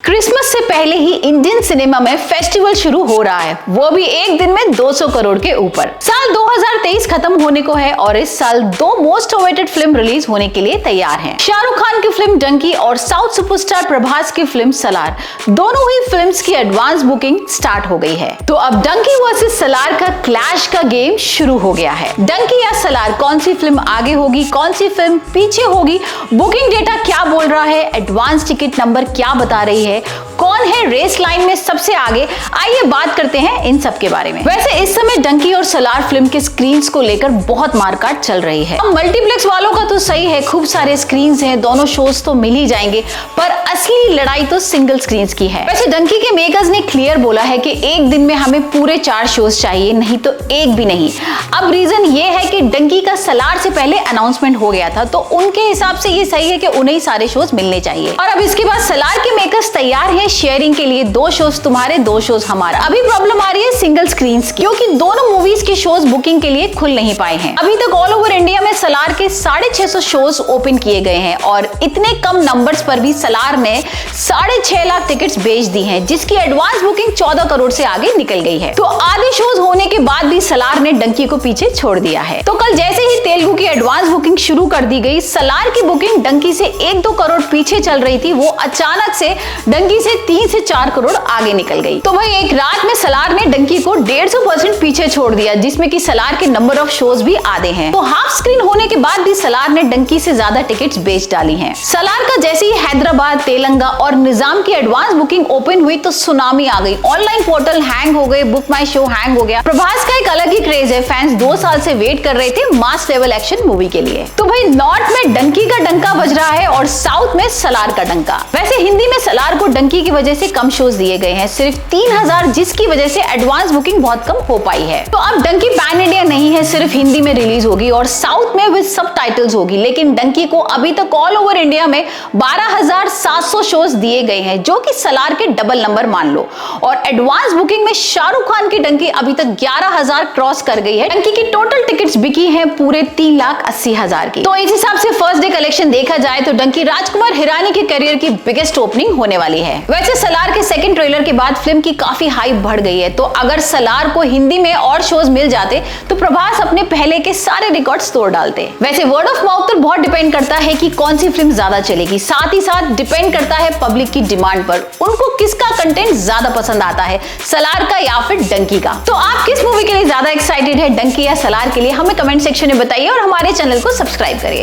Christmas से पहले ही Indian cinema में फेस्टिवल शुरू हो रहा है, वो भी एक दिन में 200 करोड़ के ऊपर। साल 2023 खत्म होने को है और इस साल दो मोस्ट अवेटेड फिल्म रिलीज होने के लिए तैयार हैं। शाहरुख खान की फिल्म डंकी और साउथ सुपरस्टार प्रभास की फिल्म सलार, दोनों ही फिल्म्स की एडवांस बुकिंग स्टार्ट हो गई है। तो अब डंकी वर्सेस सलार का क्लैश का गेम शुरू हो गया है। डंकी या सलार, कौन सी फिल्म आगे होगी, कौन सी फिल्म पीछे होगी, बुकिंग डेटा क्या बोल रहा है, एडवांस टिकट नंबर क्या बता रही है, कौन है रेस लाइन में सबसे आगे, आइए बात करते हैं इन सब के बारे में। वैसे इस समय डंकी और सलार फिल्म के स्क्रीन्स को लेकर बहुत मारकाट चल रही है। मल्टीप्लेक्स वालों का तो सही है, खूब सारे स्क्रीन्स हैं, दोनों शोज तो मिल ही जाएंगे, पर असली लड़ाई तो सिंगल स्क्रीन्स की है। वैसे डंकी के मेकर्स ने क्लियर बोला है कि एक दिन में हमें पूरे 4 शोज चाहिए, नहीं तो एक भी नहीं। अब रीजन ये है कि डंकी का सलार से पहले अनाउंसमेंट हो गया था, तो उनके हिसाब से ये सही है कि उन्हें सारे शोज मिलने चाहिए। और अब इसके बाद सलार के मेकर्स तैयार है शेयरिंग के लिए, 2 शोज तुम्हारे 2 शोज हमारा। अभी प्रॉब्लम आ रही है सिंगल स्क्रीन्स, क्योंकि दोनों मूवीज के शोज बुकिंग के लिए खुल नहीं पाए हैं। अभी तक ऑल ओवर इंडिया में सलार के 650 शोज ओपन किए गए हैं और इतने कम नंबर्स पर भी सलार ने 6.5 लाख टिकट्स बेच दी हैं, जिसकी एडवांस बुकिंग 14 करोड़ से आगे निकल गई है। तो आधे शोज होने के बाद भी सलार ने डंकी को पीछे छोड़ दिया है। तो कल जैसे ही तेलुगु की एडवांस बुकिंग शुरू कर दी गई, सलार की बुकिंग डंकी से 1-2 करोड़ पीछे चल रही थी, वो अचानक से डंकी से 3 से 4 करोड़ आगे निकल गई। तो भाई एक रात में सलार ने डंकी को 150% पीछे छोड़ दिया, जिसमें कि सलार के नंबर ऑफ शोज भी आधे हैं। तो हाफ स्क्रीन होने के बाद भी सलार ने डंकी से ज्यादा टिकट्स बेच डाली हैं। सलार का जैसे ही हैदराबाद, तेलंगा और निजाम की एडवांस बुकिंग ओपन हुई तो सुनामी आ गई। ऑनलाइन पोर्टल हैंग हो गए, बुक माई शो हैंग हो गया। प्रभास का एक अलग ही क्रेज है, फैंस 2 साल से वेट कर रहे थे मास लेवल एक्शन मूवी के लिए। तो भाई नॉर्थ में डंकी का डंका बज रहा है और साउथ में सलार का डंका। वैसे हिंदी में सलार को डंकी की वजह से कम शोज दिए गए हैं, सिर्फ 3000, जिसकी वजह से एडवांस बुकिंग बहुत कम हो पाई है। तो अब डंकी पैन इंडिया नहीं है, सिर्फ हिंदी में रिलीज होगी और साउथ में विद सबटाइटल्स होगी। लेकिन डंकी को अभी तक ऑल ओवर इंडिया में 12,700 शोज दिए गए हैं, जो कि सलार के डबल नंबर मान लो। और एडवांस बुकिंग में शाहरुख खान की डंकी अभी तक 11,000 क्रॉस कर गई है। डंकी की टोटल टिकट्स बिकी है पूरे 3,80,000 की। तो इस हिसाब से फर्स्ट डे कलेक्शन देखा जाए तो डंकी राजकुमार हिरानी के करियर की बिगेस्ट ओपनिंग होने वाली है। वैसे सलार के सेकंड ट्रेलर के बाद फिल्म की काफी हाइप बढ़ गई है, तो अगर सलार को हिंदी में और शोज मिल जाते तो प्रभास अपने पहले के सारे रिकॉर्ड्स तोड़ डालते। वैसे वर्ड ऑफ माउथ पर बहुत डिपेंड करता है कि कौन सी फिल्म ज्यादा चलेगी, साथ ही साथ डिपेंड करता है पब्लिक की डिमांड पर, उनको किसका कंटेंट ज्यादा पसंद आता है, सलार का या फिर डंकी का। तो आप किस मूवी के लिए ज्यादा एक्साइटेड है, डंकी या सलार के लिए, हमें कमेंट सेक्शन में बताइए और हमारे चैनल को सब्सक्राइब करिए।